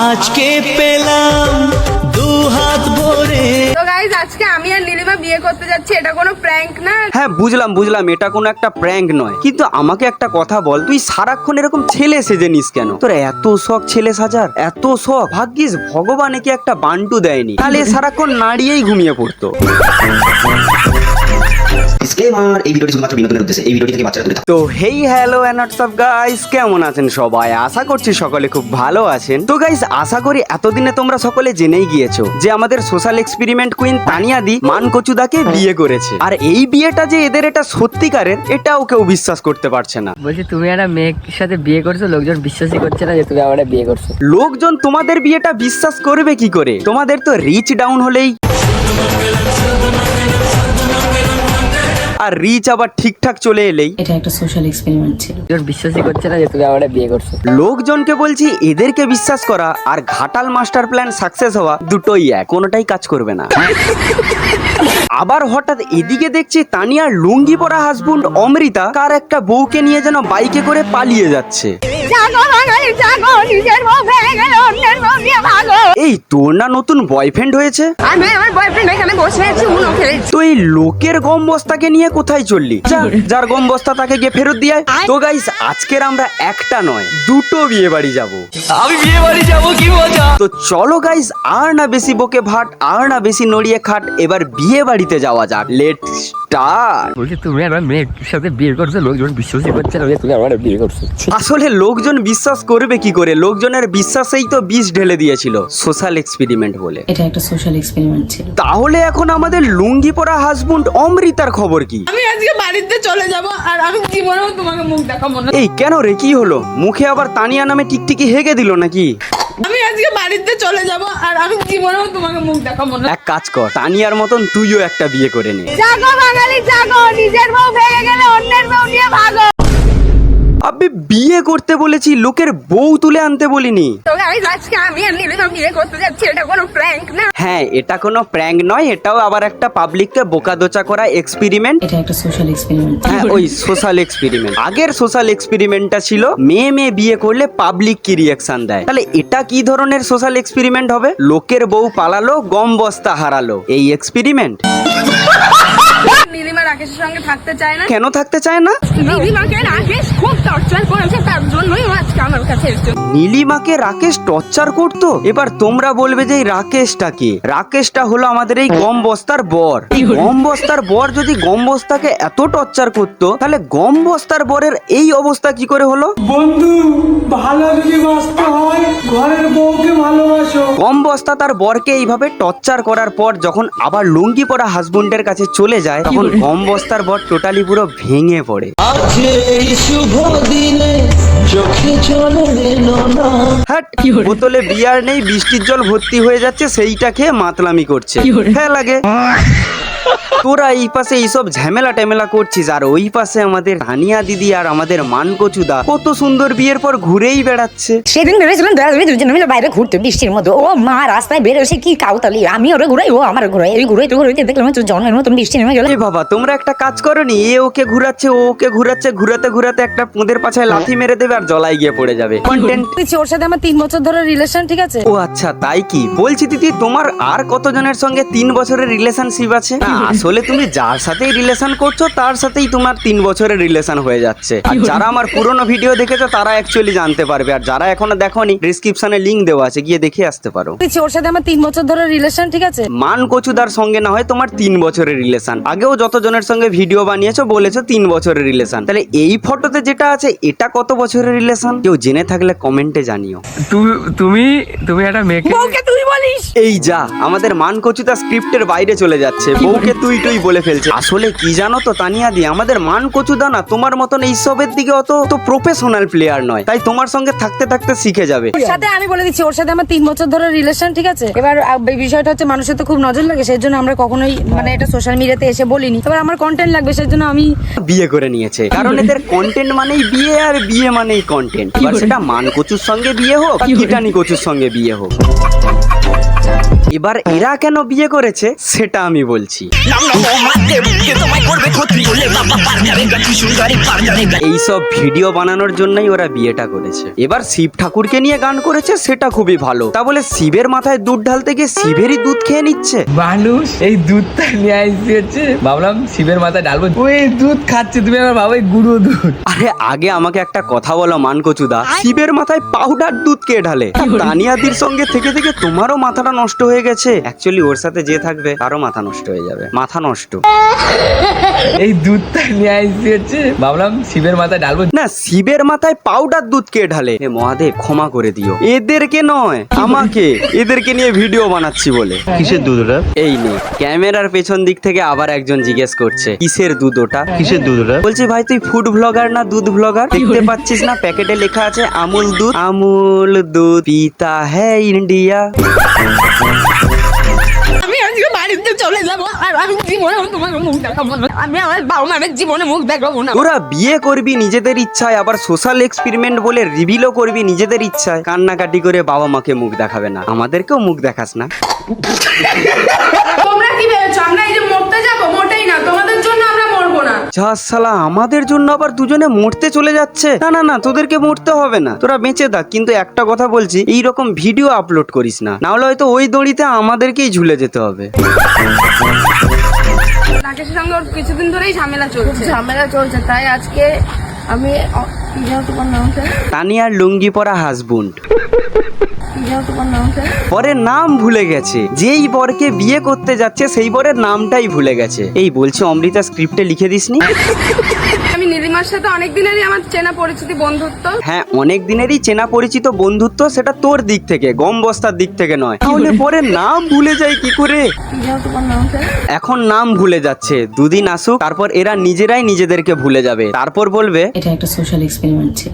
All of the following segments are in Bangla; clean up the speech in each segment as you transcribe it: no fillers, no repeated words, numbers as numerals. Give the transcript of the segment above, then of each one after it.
আজকে পেলাম দু হাত ভরে। তো গাইস আজকে আমি আর নীলিমা বিয়ে করতে যাচ্ছি, এটা কোনো প্র্যাঙ্ক না। হ্যাঁ বুঝলাম এটা কোনো একটা প্র্যাঙ্ক নয়, কিন্তু আমাকে একটা কথা বল, তুই সারাক্ষণ এরকম ছেলে সেজে নিস কেন? তোর এত শখ ছেলে সাজার, এত শখ, ভাগ্যিস ভগবান একে একটা বান্টু দেয়নি, তাহলে সারাক্ষণ নাড়িয়েই ঘুমিয়ে পড়তো। এই ভিডিওটি শুধুমাত্র বিনোদনের উদ্দেশ্যে, এই ভিডিওটি থেকে বাচ্চারা দূরে থাকুন। তো hey hello and WhatsApp guys, কেমন আছেন সবাই? আশা করছি সকলে খুব ভালো আছেন। তো গাইস আশা করি এতদিনে তোমরা সকলে জেনেই গিয়েছো যে আমাদের সোশ্যাল এক্সপেরিমেন্ট কুইন তানিয়া দি মানকচুদাকে বিয়ে করেছে। আর এই বিয়েটা যে এদের এটা সত্যিকারের, এটাও কেউ বিশ্বাস করতে পারছে না। বলছি তুমি একটা মেয়ের সাথে বিয়ে করছো, লোকজন বিশ্বাসই করছে না যে তুমি আমার বিয়ে করছো। লোকজন তোমাদের বিয়েটা বিশ্বাস করবে কি করে? তোমাদের তো রিচ ডাউন হলেই, আর রিচ আবার ঠিকঠাক চলে এলেই এটা একটা সোশ্যাল এক্সপেরিমেন্ট ছিল। লোকজন বিশ্বাসই করছে না যে তুমি আমার বিয়ে করছো। লোকজনকে বলছি এদেরকে বিশ্বাস করা আর ঘাটাল মাস্টার প্ল্যান সাকসেস হওয়া দুটোই এক, কোনোটাই কাজ করবে না। আবার হঠাৎ এদিকে দেখছি তানিয়ার লুঙ্গি পরা হাজবেন্ড অমৃতা কার একটা বউকে নিয়ে যেন বাইকে করে পালিয়ে যাচ্ছে। এই তোর না নতুন বয়ফ্রেন্ড হয়েছে? আমি আমার বয়ফ্রেন্ড এখানে বসে আছে, উনো খেলছে। তো এই লোকের গম বস্তাকে নিয়ে কোথায় চললি? যার গম বস্তা তাকে গিয়ে ফেরত দিয়ে আয়। তো গাইস আজকের আমরা একটা নয় দুটো বিয়ে বাড়ি যাবো। আমি বিয়ে বাড়ি যাবো, কি মজা। তো চলো গাইস, আর না বেশি বকে ভাট, আর না বেশি নড়িয়ে খাট, এবার বিয়ে বাড়িতে যাওয়া যাক। Let's start. বলছি তুমি আমার মেয়ের সাথে বিয়ে করছো, লোকজন বিশ্বাসই করছে না যে তুমি আমার বিয়ে করছো। আসলে লোকজন বিশ্বাস করবে কি করে? লোকজনের বিশ্বাসেই তো বিষ ঢেলে দিয়েছিল সোশ্যাল এক্সপেরিমেন্ট বলে। এটা একটা সোশ্যাল এক্সপেরিমেন্ট ছিল। তাহলে এখন আমাদের লুঙ্গি পরা হাজবেন্ড অমৃতার খবর কি? আমি আজকে বাড়িতে চলে যাব, আর আমি জীবনেও তোমাকে মুখ দেখাবো না। এই কেন রে, কি হলো? মুখে আবার তানিয়া নামে টিকটিকি হেগে দিল নাকি? আমি আজকে বাড়িতে চলে যাব, আর আমি জীবনেও তোমাকে মুখ দেখাবো না। এক কাজ কর, তানিয়ার মতন তুইও একটা বিয়ে করে নে। জাগো বাঙালি জাগো, নিজের বউ ভেঙে গেলে অন্যের বউ নিয়ে ভাগো। আবে বিয়ে করতে বলেছি, লোকের বউ তুলে আনতে বলিনি। তো গাইস আজকে আমি আর নীলিমা বিয়ে করতে যাচ্ছি, এটা কোনো প্র্যাঙ্ক না। হ্যাঁ এটা কোনো প্র্যাঙ্ক নয়, এটাও আবার একটা পাবলিককে বোকাদোচা করা এক্সপেরিমেন্ট। এটা একটা সোশ্যাল এক্সপেরিমেন্ট। হ্যাঁ ওই সোশ্যাল এক্সপেরিমেন্ট। আগের সোশ্যাল এক্সপেরিমেন্টটা ছিল মেয়ে বিয়ে করলে পাবলিক কি রিঅ্যাকশন দেয়। তাহলে এটা কি ধরনের সোশ্যাল এক্সপেরিমেন্ট হবে? লোকের বউ পালালো, গম বস্তা হারালো, এই এক্সপেরিমেন্ট। নীলিমা রাকেশের সঙ্গে থাকতে চায় না। কেন থাকতে চায় না? নীলিমাকে রাকেশ খুব টর্চার করেছে, তার জন্যই ও আজকে আমার কাছে এসেছে। নীলিমাকে রাকেশ টর্চার করতো। এবার তোমরা বলবে যে এই রাকেশটা কে? রাকেশটা হলো আমাদের এই গম বস্তার বর। এই গম বস্তার বর যদি গম বস্তাকে এত টর্চার করতো, তাহলে গম বস্তার বরের এই অবস্থা কি করে হলো? বন্ধু ভালো যদি বাঁচতে হয় ঘরের বউকে ভালোবাসো। গম বস্তা তার বরকে এইভাবে টর্চার করার পর যখন আবার লুঙ্গি পরা হাজবেন্ডের কাছে চলে যায়, তখন গম বস্তার বর টোটালি পুরো ভেঙে পড়ে। আজকে এই শুভ দিনে চোখে জল এলো না। হ্যাট, বোতলে বিয়ার নেই, বৃষ্টির জল ভর্তি হয়ে যাচ্ছে, সেইটা খেয়ে মাতলামি করছে। হ্যাঁ লাগে। তোরা এই পাশে এইসব ঝামেলা টেমেলা করছিস, আর ওই পাশে আমাদের তানিয়া দিদি আর আমাদের মানকচুদা কত সুন্দর বিয়ের পর ঘুরেই বেড়াচ্ছে। সেদিন ভেবেছিলাম দুজন মিলে বাইরে ঘুরতে বৃষ্টির মধ্যে, ও মা রাস্তায় বেরোছে কি কাউতালি, আমি ওরে ঘুরাই, ও আমার ঘুরাই, এই ঘুরাইতে দেখলাম জন্মের মতন বৃষ্টি নেমে গেল। এ বাবা, তোমরা একটা কাজ করনি, এ ওকে ঘুরাচ্ছে, ও ওকে ঘুরাচ্ছে, ঘুরাতে ঘুরাতে একটা পোঁদের পাছায় লাথি মেরে দেবে আর জলায় গিয়ে পড়ে যাবে। কন্টেন্ট। ওর সাথে আমার 3 বছর ধরে রিলেশন, ঠিক আছে? ও আচ্ছা তাই কি? বলছি দিদি, তোমার আর কতজনের সঙ্গে 3 বছরের রিলেশনশিপ আছে? না, আসলে তুমি যার সাথেই রিলেশন করছো তার সাথেই তোমার 3 বছরের রিলেশন হয়ে যাচ্ছে। আর যারা আমার পুরনো ভিডিও দেখেছো তারা অ্যাকচুয়ালি জানতে পারবে, আর যারা এখনো দেখোনি ডেসক্রিপশনে লিংক দেওয়া আছে, গিয়ে দেখে আসতে পারো। ওর সাথে আমার 3 বছর ধরে রিলেশন, ঠিক আছে? মানকচুদার সঙ্গে না হয় তোমার 3 বছরের রিলেশন, আগেও যতজনের সঙ্গে ভিডিও বানিয়েছো বলেছো 3 বছরের রিলেশন, তাহলে এই ফটোতে যেটা আছে এটা কত বছরের রিলেশন? কেউ জেনে থাকলে কমেন্টে জানিও। তুমি একটা মেয়েকে বউকে তুই বলিস? এই যা, আমাদের মানকচুদা স্ক্রিপ্টের বাইরে চলে যাচ্ছে, বউকে তুই তুই বলে ফেলছে। আসলে কি জানো তো তানিয়া দি, আমাদের মানকচুদা না তোমার মতন এইসবের দিকে অত তো প্রফেশনাল প্লেয়ার নয়, তাই তোমার সঙ্গে থাকতে থাকতে শিখে যাবে। ওর সাথে আমি বলে দিচ্ছি, ওর সাথে আমার 3 বছর ধরে রিলেশন, ঠিক আছে? এবার বিষয়টা হচ্ছে মানুষের তো খুব নজর লাগে, সেই জন্য আমরা কখনোই মানে এটা সোশ্যাল মিডিয়াতে এসে বলিনি। এবার আমার কন্টেন্ট লাগবে, সেই জন্য আমি বিয়ে করে নিয়েছে, কারণ এদের কন্টেন্ট মানেই বিয়ে, আর বিয়ে মানেই কন্টেন্ট। এবার সেটা মানকচুর সঙ্গে বিয়ে হোক, কিটানি কচুর সঙ্গে বিয়ে হোক। এবার এরা কেন বিয়ে করেছে সেটা আমি বলছি। এইসব ভিডিও বানানোর জন্যই ওরা বিয়েটা করেছে। এবার শিব ঠাকুরকে নিয়ে গান করেছে, সেটা খুবই ভালো। তা বলে শিবের মাথায় দুধ ঢালতে গিয়ে শিবেরই দুধ খেয়ে নিচ্ছে। মানুষ এই দুধটা নিয়ে আসছে হচ্ছে, ভাবলাম শিবের মাথায় ঢালবো, ওই দুধ খাচ্ছে, তুমি আমার বাবা গুঁড়ো দুধ। আরে আগে আমাকে একটা কথা বলো মানকচুদা, শিবের মাথায় পাউডার দুধ কে ঢালে? তানিয়াদির সঙ্গে থেকে থেকে তোমারও মাথাটা নষ্ট হয়ে গেছে। অ্যাকচুয়ালি ওর সাথে যে থাকবে তারও মাথা নষ্ট হয়ে যাবে। মাথা নষ্ট। এই দুধটা নিয়ে আসছে হচ্ছে, ভাবলাম শিবের মাথায় ঢালবো। না, শিবের মাথায় পাউডার দুধ কে ঢালে? হে মহাদেব ক্ষমা করে দিও, এদেরকে নয় আমাকে, এদেরকে নিয়ে ভিডিও বানাচ্ছি বলে। কিসের দুধ ওটা? এই নে ক্যামেরার পেছন দিক থেকে আবার একজন জিজ্ঞেস করছে কিসের দুধ ওটা? কিসের দুধ ওটা? বলছি ভাই তুই ফুড ব্লগার না দুধ ব্লগার? দেখতে পাচ্ছিস না প্যাকেটে লেখা আছে আমুল দুধ। আমুল দুধ পিতা হ্যাঁ ইন্ডিয়া। আমি আজকে বাড়িতে চলে যাবো আর আমি জীবনে তোমার মুখ দেখাবো না। আমি আমার বাবা মায়ের জীবনে মুখ দেখাবো না। তোরা বিয়ে করবি নিজেদের ইচ্ছায়, আবার সোশ্যাল এক্সপেরিমেন্ট বলে রিভিলও করবি নিজেদের ইচ্ছায়। কান্নাকাটি করে বাবা মাকে মুখ দেখাবে না, আমাদেরকেও মুখ দেখাস না। তোমরা কি ভেবেছো আমরা এই যে মরতে যাবো? মোটেই না, তোমাদের জন্য আমরা মরবো না। যা শালা আমাদের জন্য আবার দুজনে মরতে চলে যাচ্ছে। না না না, তোদেরকে মরতে হবে না, তোরা বেঁচে থাক। কিন্তু একটা কথা বলছি, এইরকম ভিডিও আপলোড করিস না, না হলে হয়তো ওই দড়িতে আমাদেরকেই ঝুলে যেতে হবে। রাকেশের সঙ্গে ওর কিছুদিন ধরেই ঝামেলা চলছে, তাই আজকে আমি কি জানো তোমার নাম স্যার? তানিয়ার লুঙ্গি পরা হাসব্যান্ড কি জানো তোমার নাম স্যার? পরের নাম ভুলে গেছে। যেই বরকে বিয়ে করতে যাচ্ছে সেই বরের নামটাই ভুলে গেছে। এই বলছে অমৃতা স্ক্রিপ্টে লিখে দিসনি? আমি নীলিমার সাথে অনেক দিনেরই আমার চেনা পরিচিতি বন্ধুত্ব। হ্যাঁ অনেক দিনেরই চেনা পরিচিত বন্ধুত্ব, সেটা তোর দিক থেকে, গম বস্তার দিক থেকে নয়। তাহলে পরের নাম ভুলে যায় কি করে? কি জানো তোমার নাম স্যার? এখন নাম ভুলে যাচ্ছে, দুদিন আসুক, তারপর এরা নিজেরাই নিজেদেরকে ভুলে যাবে। তারপর বলবে এটা একটা সোশ্যাল এক্সপেরিমেন্ট ছিল।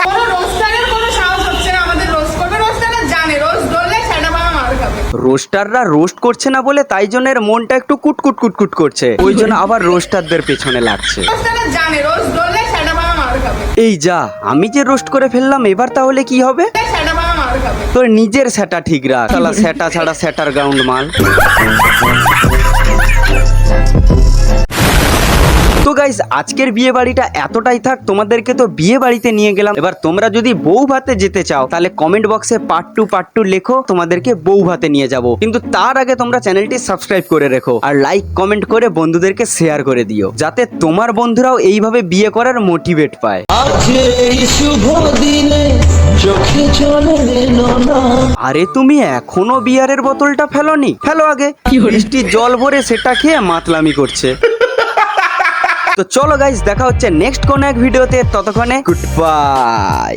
কোনো রোস্টারের কোনো সাহস হচ্ছে না আমাদের রোস্ট করবে। রোস্টাররা জানে রোস্ট ধরলে সেটা বাবা মার খাবে। রোস্টাররা রোস্ট করছে না বলে তাই জন্য এর মনটা একটু কুটকুট কুটকুট করছে, ওই জন্য আবার রোস্টারদের পেছনে লাগছে। রোস্টাররা জানে রোস্ট ধরলে সেটা বাবা মার খাবে। এই যা, আমি যে রোস্ট করে ফেললাম, এবার তাহলে কি হবে? সেটা বাবা মার খাবে। তোর নিজের সেটা ঠিক রাখ, শালা সেটা ছাড়া সেটার গ্রাউন্ড মাল। তো গাইস আজকের বিয়ে বাড়িটা এতটাই থাক, তোমাদেরকে তো বিয়ে বাড়িতে নিয়ে গেলাম। এবার তোমরা যদি বউ ভাতে যেতে চাও তাহলে কমেন্ট বক্সে পার্ট 2 লেখো, তোমাদেরকে বউ ভাতে নিয়ে যাব। কিন্তু তার আগে তোমরা চ্যানেলটি সাবস্ক্রাইব করে রেখো আর লাইক কমেন্ট করে বন্ধুদেরকে শেয়ার করে দিও, যাতে তোমার বন্ধুরাও এইভাবে বিয়ে করার মোটিভেট পায়। আজ এই শুভ দিনে চোখে জল এলো না। আরে তুমি এখনো বিয়ারের বোতলটা ফেলোনি? ফেলো আগে। বৃষ্টির জল ভরে সেটা খেয়ে মাতলামি করছে। তো চলো গাইস, দেখা হচ্ছে নেক্সট কোন এক ভিডিওতে। ততক্ষণে গুড বাই।